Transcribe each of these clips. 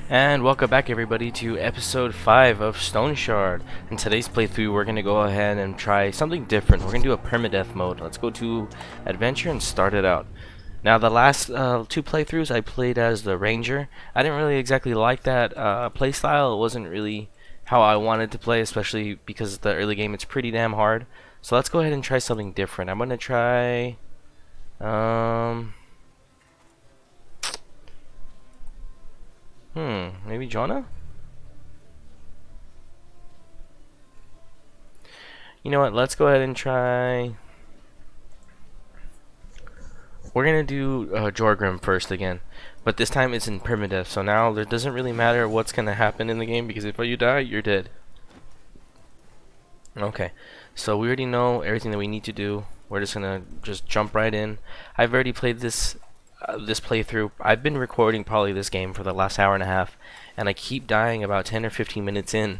And welcome back everybody to episode 5 of Stoneshard. In today's playthrough we're going to go ahead and try something different. We're going to do a permadeath mode. Let's go to adventure and start it out. Now the last two playthroughs I played as the ranger. I didn't really exactly like that playstyle. It wasn't really how I wanted to play, especially because the early game it's pretty damn hard. So let's go ahead and try something different. I'm going to try... maybe Jonah? You know what, let's go ahead and try... We're gonna do Jorgrim first again. But this time it's in permadeath, so now it doesn't really matter what's gonna happen in the game, because if you die, you're dead. Okay, so we already know everything that we need to do. We're just gonna jump right in. I've already played this playthrough. I've been recording probably this game for the last hour and a half, and I keep dying about 10 or 15 minutes in.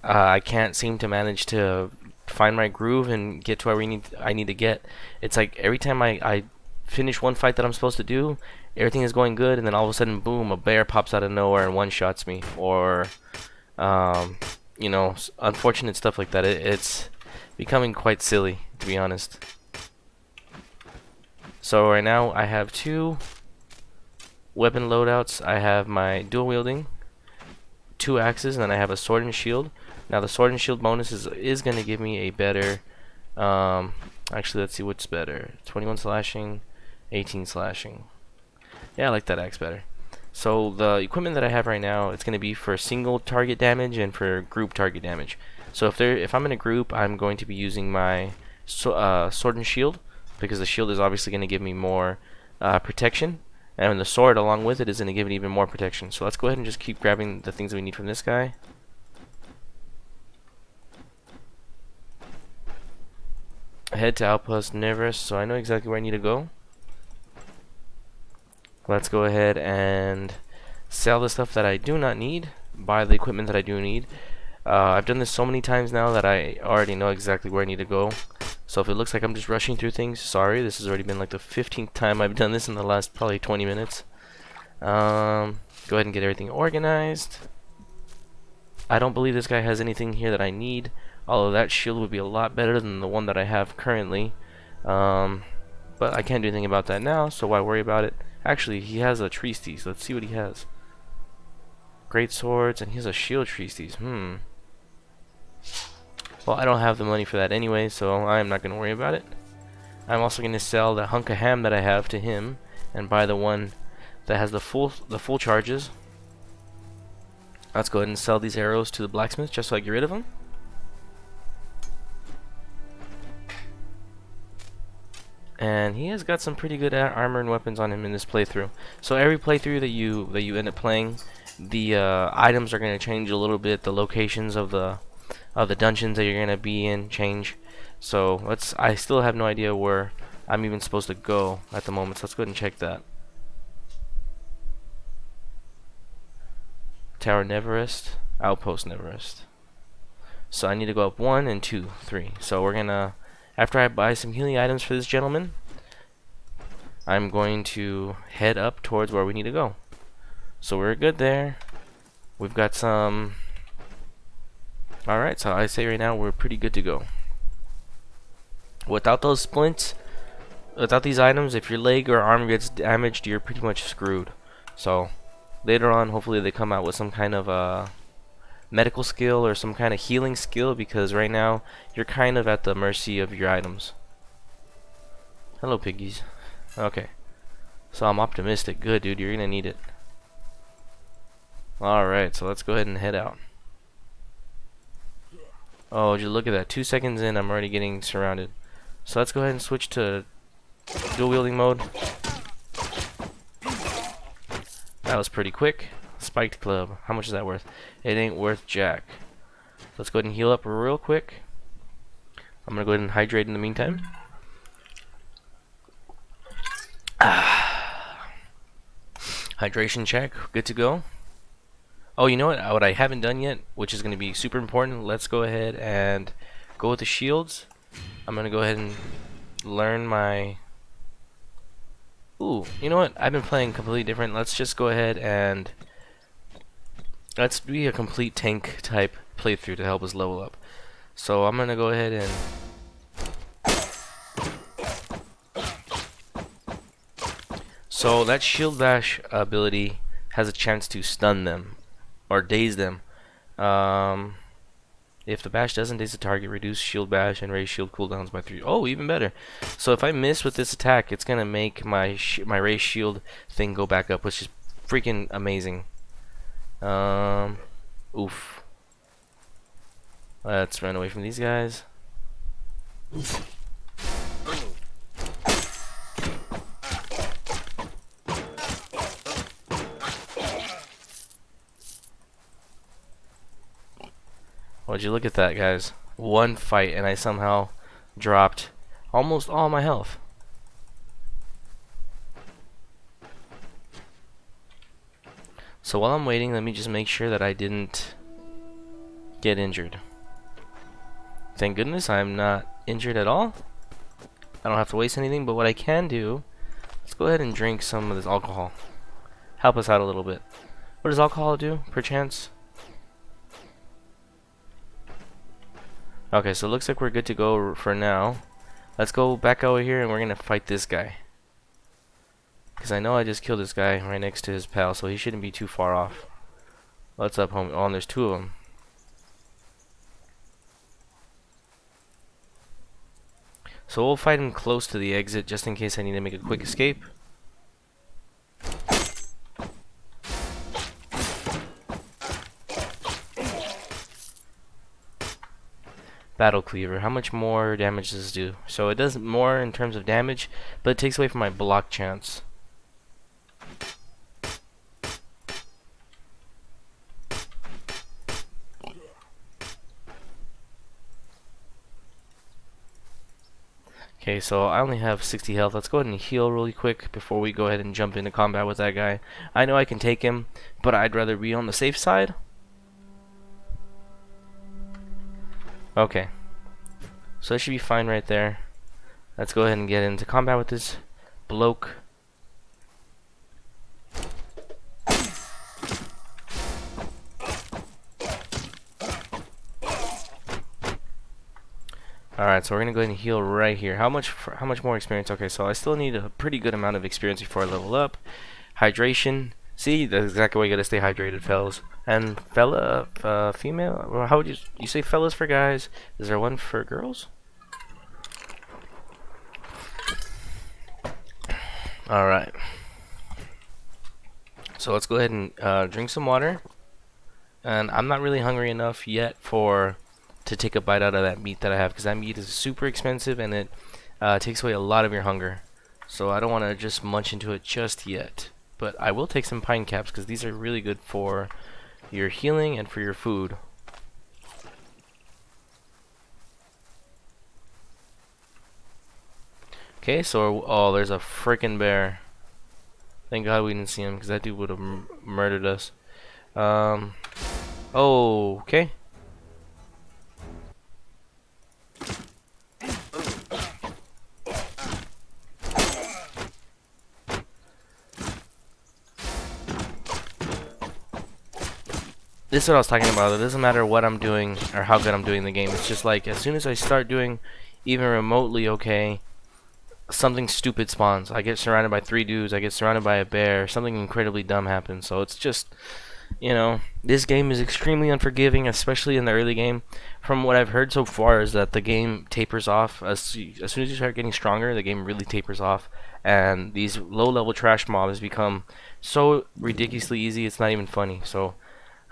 I can't seem to manage to find my groove and get to where I need to get. It's like every time I finish one fight that I'm supposed to do, everything is going good, and then all of a sudden, boom, a bear pops out of nowhere and one-shots me, or you know, unfortunate stuff like that. It's becoming quite silly, to be honest. So right now I have two weapon loadouts. I have my dual wielding, two axes, and then I have a sword and shield. Now the sword and shield bonus is going to give me a better, actually let's see what's better. 21 slashing, 18 slashing. Yeah, I like that axe better. So the equipment that I have right now, it's going to be for single target damage and for group target damage. So if I'm in a group, I'm going to be using my sword and shield, because the shield is obviously going to give me more protection, and the sword along with it is going to give it even more protection. So let's go ahead and just keep grabbing the things that we need from this guy. Head to Outpost Neverest, so I know exactly where I need to go. Let's go ahead and sell the stuff that I do not need, buy the equipment that I do need. I've done this so many times now that I already know exactly where I need to go. So if it looks like I'm just rushing through things, sorry. This has already been like the 15th time I've done this in the last probably 20 minutes. Go ahead and get everything organized. I don't believe this guy has anything here that I need, although that shield would be a lot better than the one that I have currently. But I can't do anything about that now, so why worry about it? Actually, he has a tree steez. Let's see what he has. Great swords, and he has a shield tree steez. Well, I don't have the money for that anyway, so I'm not going to worry about it. I'm also going to sell the hunk of ham that I have to him and buy the one that has the full charges. Let's go ahead and sell these arrows to the blacksmith just so I get rid of them. And he has got some pretty good armor and weapons on him in this playthrough. So every playthrough that you end up playing, the items are going to change a little bit. The locations of the dungeons that you're going to be in change. So I still have no idea where I'm even supposed to go at the moment. So let's go ahead and check that. Tower Neverest, Outpost Neverest. So I need to go up 1 and 2, 3. So we're gonna, after I buy some healing items for this gentleman, I'm going to head up towards where we need to go. So we're good there. We've got some. Alright, so I say right now we're pretty good to go. Without those splints, without these items, if your leg or arm gets damaged, you're pretty much screwed. So later on, hopefully they come out with some kind of medical skill or some kind of healing skill, because right now you're kind of at the mercy of your items. Hello, piggies. Okay, so I'm optimistic. Good, dude, you're gonna need it. Alright, so let's go ahead and head out. Oh, just look at that. 2 seconds in, I'm already getting surrounded. So let's go ahead and switch to dual wielding mode. That was pretty quick. Spiked club. How much is that worth? It ain't worth jack. Let's go ahead and heal up real quick. I'm gonna go ahead and hydrate in the meantime. Hydration check. Good to go. Oh, you know what? What I haven't done yet, which is going to be super important, let's go ahead and go with the shields. I'm going to go ahead and learn my... Ooh, you know what? I've been playing completely different. Let's just go ahead and Let's be a complete tank type playthrough to help us level up. So I'm gonna go ahead and so that shield bash ability has a chance to stun them or daze them. Um, if the bash doesn't daze the target, reduce shield bash and raise shield cooldowns by 3. Oh, even better. So if I miss with this attack, it's gonna make my raise shield thing go back up, which is freaking amazing. Oof. Let's run away from these guys. Would you look at that, guys? One fight and I somehow dropped almost all my health. So while I'm waiting, let me just make sure that I didn't get injured. Thank goodness I'm not injured at all. I don't have to waste anything, but what I can do, let's go ahead and drink some of this alcohol. Help us out a little bit. What does alcohol do, perchance? Okay, so it looks like we're good to go for now. Let's go back over here and we're gonna fight this guy. Because I know I just killed this guy right next to his pal, so he shouldn't be too far off. What's up, homie? Oh, and there's 2 of them. So we'll fight him close to the exit just in case I need to make a quick escape. Battle Cleaver. How much more damage does this do? So it does more in terms of damage, but it takes away from my block chance. Okay, so I only have 60 health. Let's go ahead and heal really quick before we go ahead and jump into combat with that guy. I know I can take him, but I'd rather be on the safe side. Okay. So that should be fine right there. Let's go ahead and get into combat with this bloke. Alright, so we're gonna go ahead and heal right here. How much more experience? Okay, so I still need a pretty good amount of experience before I level up. Hydration. See, that's exactly why you gotta stay hydrated, fellas. And female? Well, how would you say fellas for guys? Is there one for girls? Alright. So let's go ahead and drink some water. And I'm not really hungry enough yet to take a bite out of that meat that I have, because that meat is super expensive and it takes away a lot of your hunger. So I don't want to just munch into it just yet. But I will take some pine caps because these are really good for your healing and for your food. Okay, so oh, there's a freaking bear. Thank God we didn't see him because that dude would have murdered us. Oh, okay. This is what I was talking about. It doesn't matter what I'm doing or how good I'm doing in the game. It's just like as soon as I start doing even remotely okay, something stupid spawns. I get surrounded by 3 dudes. I get surrounded by a bear. Something incredibly dumb happens. So it's just, you know, this game is extremely unforgiving, especially in the early game. From what I've heard so far is that the game tapers off. As soon as you start getting stronger, the game really tapers off. And these low-level trash mobs become so ridiculously easy, it's not even funny. So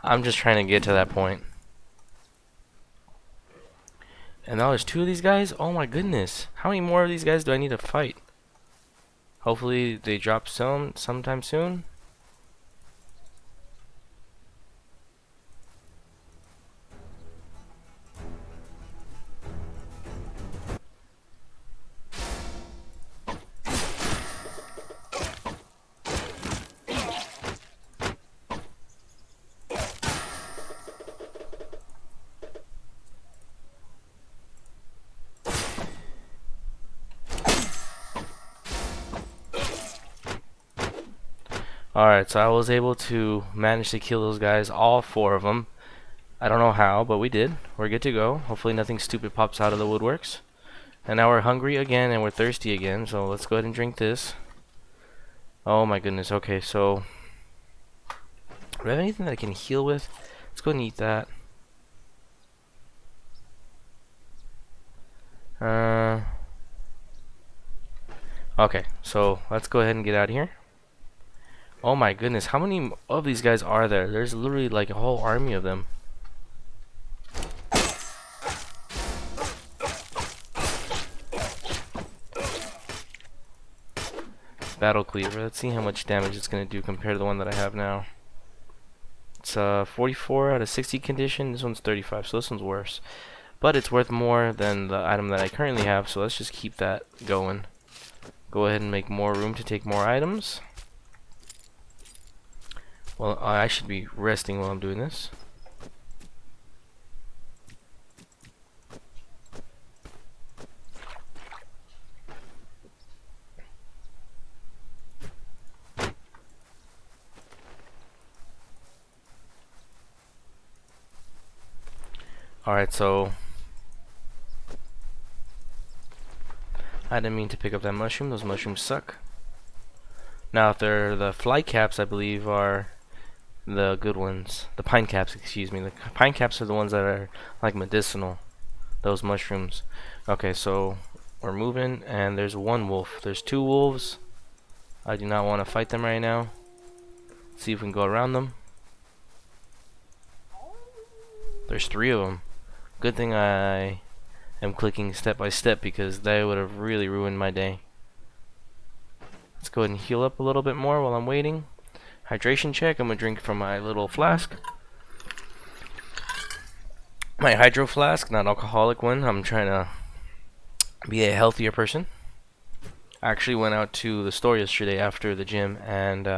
I'm just trying to get to that point. And now there's 2 of these guys? Oh my goodness. How many more of these guys do I need to fight? Hopefully they drop sometime soon. Alright, so I was able to manage to kill those guys, all 4 of them. I don't know how, but we did. We're good to go. Hopefully nothing stupid pops out of the woodworks. And now we're hungry again and we're thirsty again, so let's go ahead and drink this. Oh my goodness, okay, so do I have anything that I can heal with? Let's go and eat that. Okay, so let's go ahead and get out of here. Oh my goodness, how many of these guys are there? There's literally like a whole army of them. Battle Cleaver, let's see how much damage it's going to do compared to the one that I have now. It's 44 out of 60 condition, this one's 35, so this one's worse. But it's worth more than the item that I currently have, so let's just keep that going. Go ahead and make more room to take more items. Well, I should be resting while I'm doing this. Alright, so I didn't mean to pick up that mushroom. Those mushrooms suck. Now, if they're the fly caps, I believe are the good ones. The pine caps, excuse me. The pine caps are the ones that are like medicinal. Those mushrooms. Okay, so we're moving, and there's one wolf. There's 2 wolves. I do not want to fight them right now. See if we can go around them. There's 3 of them. Good thing I am clicking step by step, because they would have really ruined my day. Let's go ahead and heal up a little bit more while I'm waiting. Hydration check. I'm gonna drink from my little flask. My hydro flask, not alcoholic one. I'm trying to be a healthier person. I actually went out to the store yesterday after the gym, and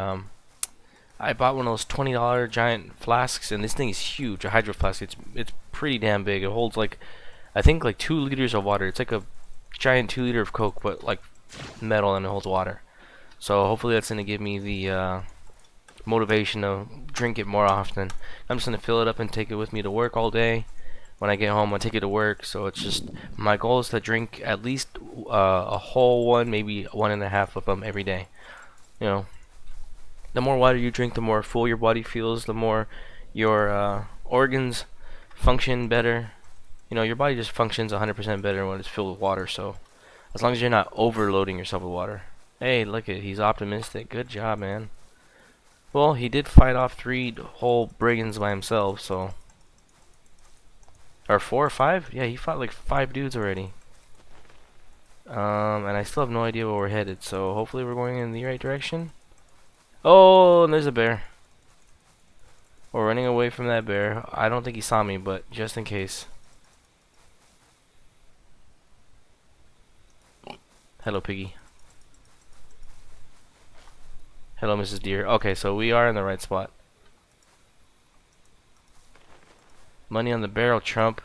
I bought one of those $20 giant flasks, and this thing is huge. A hydro flask. It's pretty damn big. It holds like, I think like 2 liters of water. It's like a giant 2 liter of Coke, but like metal, and it holds water. So hopefully that's gonna give me the motivation to drink it more often. I'm just gonna fill it up and take it with me to work all day. When I get home, I take it to work. So it's just, my goal is to drink at least a whole one, maybe 1.5 of them every day. You know, the more water you drink, the more full your body feels, the more your organs function better. You know, your body just functions 100% better when it's filled with water. So as long as you're not overloading yourself with water. Hey, look at, he's optimistic. Good job, man. Well, he did fight off 3 whole brigands by himself, so. Or 4 or 5? Yeah, he fought like 5 dudes already. And I still have no idea where we're headed, so hopefully we're going in the right direction. Oh, and there's a bear. We're running away from that bear. I don't think he saw me, but just in case. Hello, piggy. Hello, Mrs. Deer. Okay, so we are in the right spot. Money on the barrel, Trump.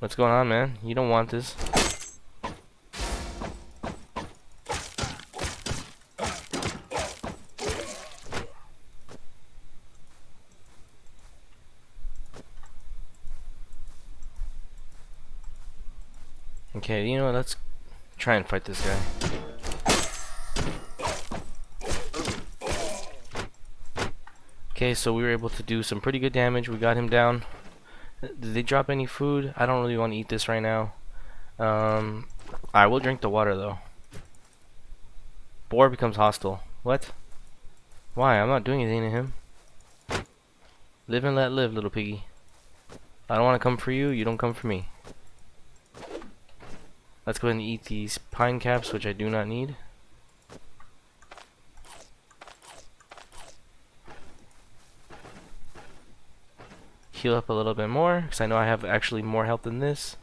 What's going on, man? You don't want this. Okay, you know what? Let's try and fight this guy. Okay, so we were able to do some pretty good damage. We got him down. Did they drop any food? I don't really want to eat this right now. I will drink the water though. Boar becomes hostile. What? Why? I'm not doing anything to him. Live and let live, little piggy. I don't want to come for you. You don't come for me. Let's go ahead and eat these pine caps, which I do not need. Heal up a little bit more, because I know I have actually more health than this.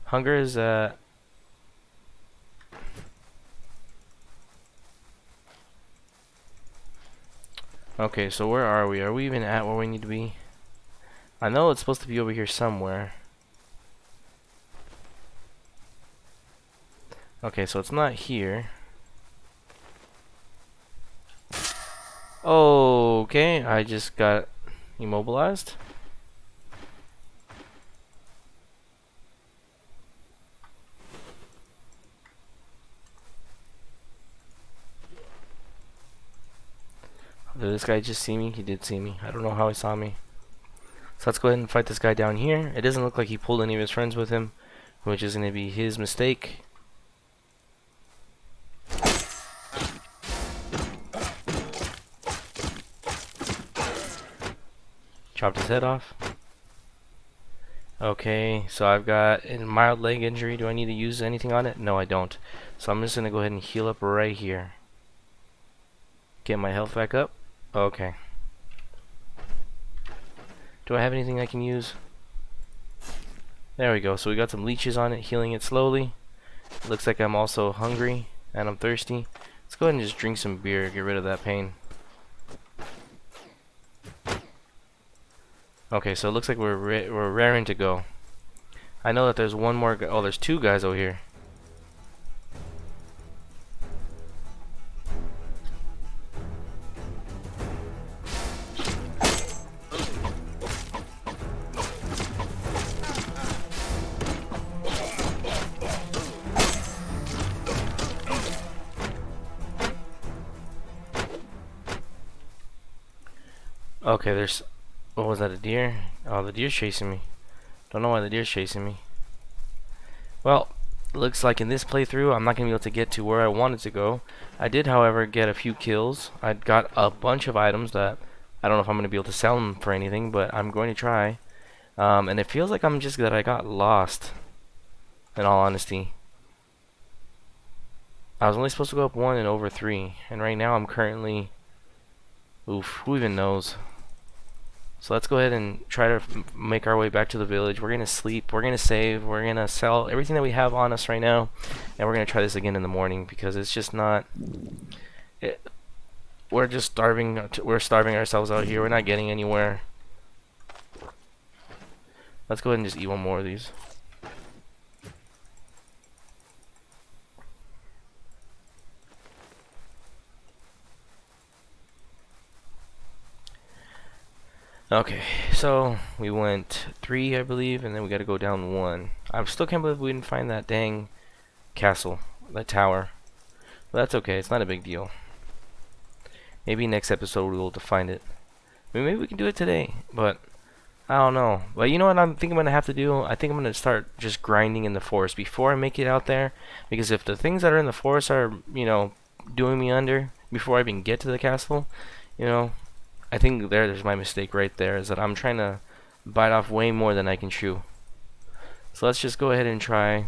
Hunger is okay, so where are we? Are we even at where we need to be? I know it's supposed to be over here somewhere. Okay, so it's not here. Okay, I just got immobilized. Did this guy just see me? He did see me. I don't know how he saw me. So let's go ahead and fight this guy down here. It doesn't look like he pulled any of his friends with him, which is going to be his mistake. Chopped his head off. Okay, so I've got a mild leg injury. Do I need to use anything on it? No, I don't. So I'm just going to go ahead and heal up right here. Get my health back up. Okay. Do I have anything I can use? There we go. So we got some leeches on it, healing it slowly. Looks like I'm also hungry and I'm thirsty. Let's go ahead and just drink some beer, get rid of that pain. Okay, so it looks like we're raring to go. I know that there's one more guy. Oh, there's two guys over here. Okay, there's... What was that, a deer? Oh, the deer's chasing me. Don't know why the deer's chasing me. Well, looks like in this playthrough, I'm not going to be able to get to where I wanted to go. I did, however, get a few kills. I got a bunch of items that I don't know if I'm going to be able to sell them for anything, but I'm going to try. And it feels like I got lost, in all honesty. I was only supposed to go up 1 and over 3, and right now I'm currently... Oof, who even knows? So let's go ahead and try to make our way back to the village. We're going to sleep, we're going to save, we're going to sell everything that we have on us right now, and we're going to try this again in the morning, because it's just not... we're just starving, we're starving ourselves out here, we're not getting anywhere. Let's go ahead and just eat one more of these. Okay, so we went 3, I believe, and then we got to go down 1. I still can't believe we didn't find that dang castle, that tower. But that's okay, it's not a big deal. Maybe next episode we'll be able to find it. I mean, maybe we can do it today, but I don't know. But you know what I'm thinking I'm going to have to do? I think I'm going to start just grinding in the forest before I make it out there. Because if the things that are in the forest are, you know, doing me under before I even get to the castle, you know, I think there's my mistake right there, is that I'm trying to bite off way more than I can chew. So let's just go ahead and try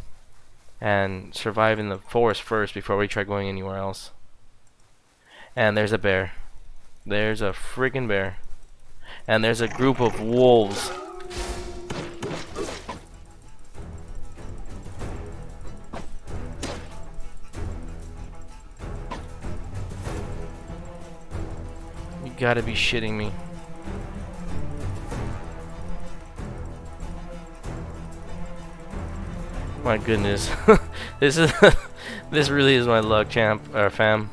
and survive in the forest first before we try going anywhere else. And there's a bear. There's a freaking bear. And there's a group of wolves. You gotta be shitting me. My goodness. This is this really is my luck, champ or fam.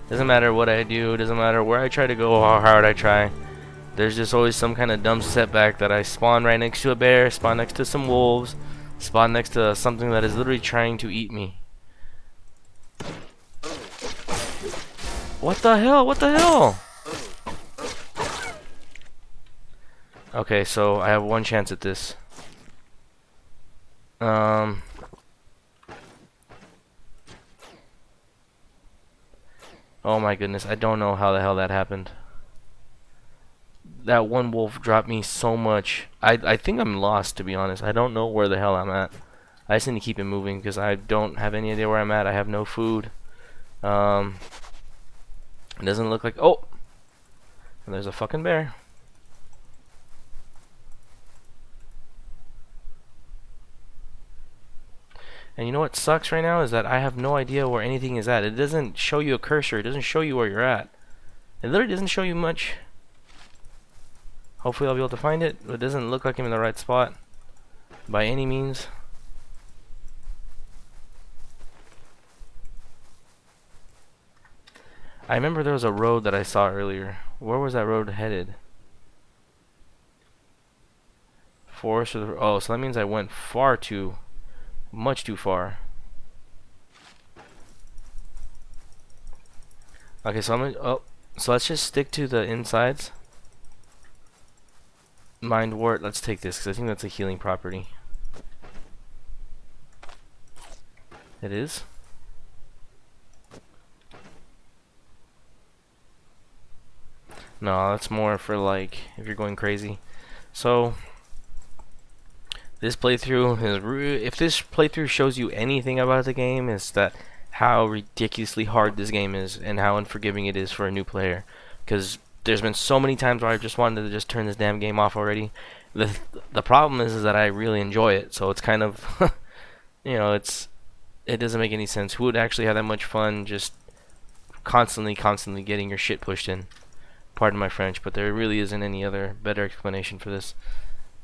Doesn't matter what I do, doesn't matter where I try to go, how hard I try. There's just always some kind of dumb setback that I spawn right next to a bear, spawn next to some wolves, spawn next to something that is literally trying to eat me. What the hell? What the hell? Okay, so I have one chance at this. Oh my goodness, I don't know how the hell that happened. That one wolf dropped me so much. I think I'm lost, to be honest. I don't know where the hell I'm at. I just need to keep it moving because I don't have any idea where I'm at. I have no food. It doesn't look like... Oh! And there's a fucking bear. And you know what sucks right now is that I have no idea where anything is at. It doesn't show you a cursor. It doesn't show you where you're at. It literally doesn't show you much. Hopefully I'll be able to find it. But it doesn't look like I'm in the right spot by any means. I remember there was a road that I saw earlier. Where was that road headed? Forest or the, oh, so that means I went much too far. Okay, so I'm gonna, oh, so let's just stick to the insides. Mind wart, let's take this because I think that's a healing property. It is? No, that's more for like if you're going crazy. So this playthrough is if this playthrough shows you anything about the game, is that how ridiculously hard this game is and how unforgiving it is for a new player. Because there's been so many times where I just wanted to just turn this damn game off already. The problem is that I really enjoy it, so it's kind of you know, it doesn't make any sense. Who would actually have that much fun just constantly getting your shit pushed in? Pardon my French, but there really isn't any other better explanation for this.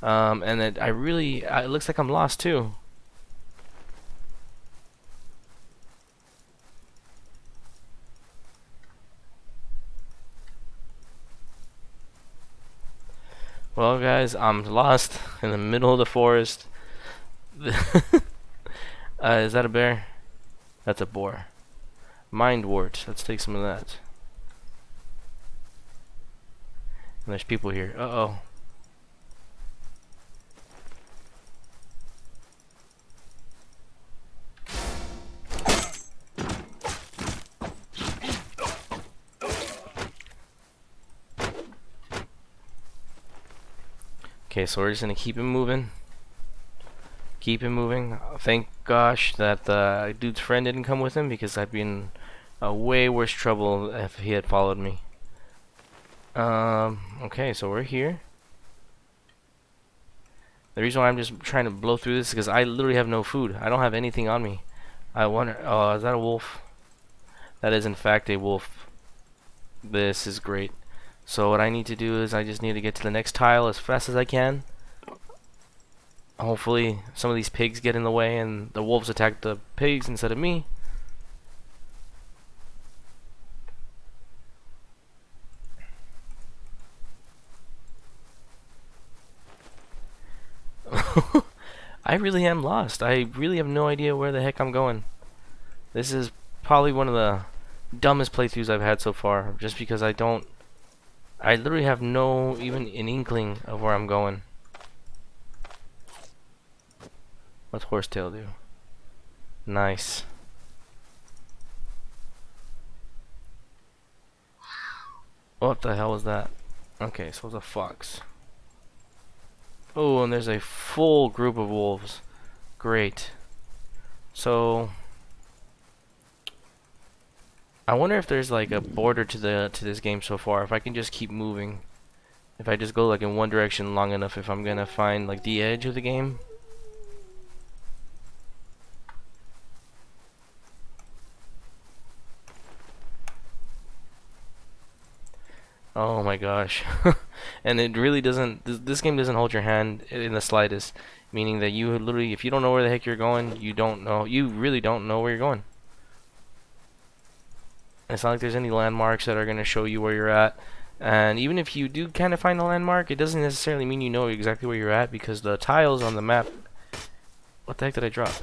And it looks like I'm lost too. Well, guys, I'm lost in the middle of the forest. Is that a bear? That's a boar. Mind wart. Let's take some of that. And there's people here. Uh-oh. Okay, so we're just gonna keep it moving. Keep it moving. Thank gosh that the dude's friend didn't come with him, because I'd be in a way worse trouble if he had followed me. Okay, so we're here. The reason why I'm just trying to blow through this is because I literally have no food. I don't have anything on me. I wonder, oh, is that a wolf? That is in fact a wolf. This is great. So what I need to do is I just need to get to the next tile as fast as I can. Hopefully some of these pigs get in the way and the wolves attack the pigs instead of me. I really am lost. I really have no idea where the heck I'm going. This is probably one of the dumbest playthroughs I've had so far, just because I literally have no even an inkling of where I'm going. What's horsetail do? Nice. What the hell was that? Okay, so it's a fox. Oh, and there's a full group of wolves. Great. So I wonder if there's like a border to this game so far. If I can just keep moving. If I just go like in one direction long enough, if I'm gonna find like the edge of the game. Oh my gosh. And it really doesn't, this game doesn't hold your hand in the slightest, meaning that you literally, if you don't know where the heck you're going, you really don't know where you're going. It's not like there's any landmarks that are going to show you where you're at. And even if you do kind of find a landmark, it doesn't necessarily mean you know exactly where you're at, because the tiles on the map. What the heck did I drop?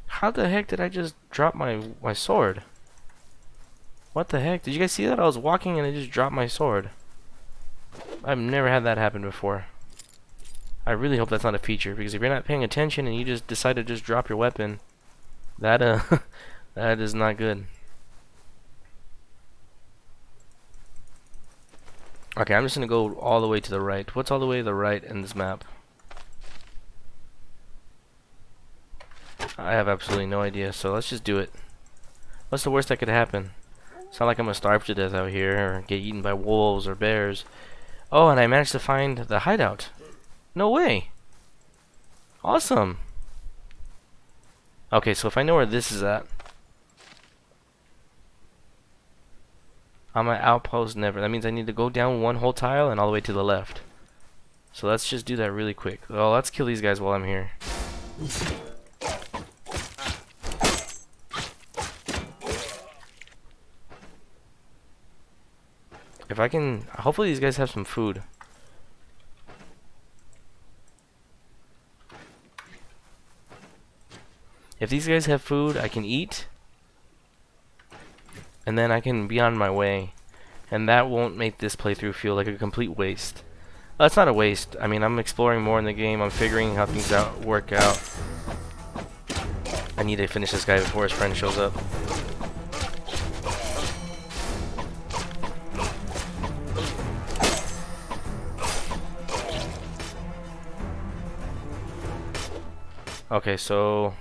How the heck did I just drop my sword? What the heck? Did you guys see that? I was walking and I just dropped my sword. I've never had that happen before. I really hope that's not a feature, because if you're not paying attention and you just decide to just drop your weapon, that that is not good. Okay, I'm just gonna go all the way to the right. What's all the way to the right in this map? I have absolutely no idea, so let's just do it. What's the worst that could happen? It's not like I'm gonna starve to death out here or get eaten by wolves or bears. Oh, and I managed to find the hideout. No way. Awesome. Okay, so if I know where this is at, I'm at outpost never. That means I need to go down one whole tile and all the way to the left. So let's just do that really quick. Well, let's kill these guys while I'm here. If I can, hopefully these guys have some food. If these guys have food, I can eat. And then I can be on my way. And that won't make this playthrough feel like a complete waste. Well, it's not a waste. I mean, I'm exploring more in the game. I'm figuring how things work out. I need to finish this guy before his friend shows up. Okay, so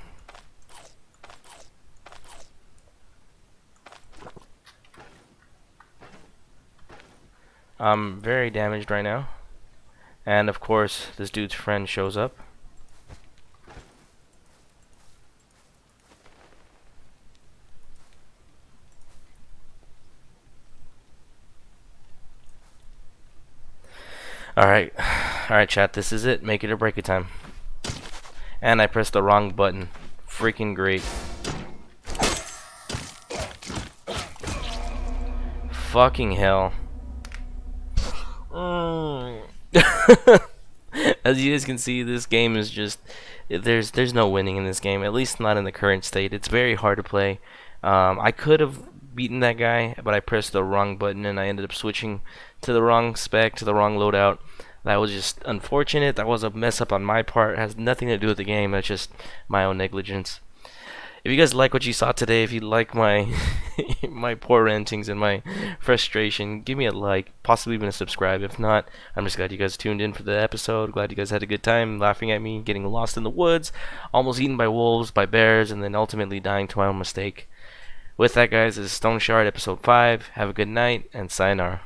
I'm very damaged right now. And of course, this dude's friend shows up. Alright, chat, this is it. Make it or break it time. And I pressed the wrong button. Freaking great. Fucking hell. As you guys can see, this game is just there's no winning in this game, at least not in the current state. It's very hard to play. I could have beaten that guy, but I pressed the wrong button and I ended up switching to the wrong spec, to the wrong loadout. That was just unfortunate. That was a mess up on my part. It has nothing to do with the game. That's just my own negligence. If you guys like what you saw today, if you like my my poor rantings and my frustration, give me a like, possibly even a subscribe. If not, I'm just glad you guys tuned in for the episode. Glad you guys had a good time laughing at me, getting lost in the woods, almost eaten by wolves, by bears, and then ultimately dying to my own mistake. With that, guys, this is Stoneshard, episode 5. Have a good night, and sayonara.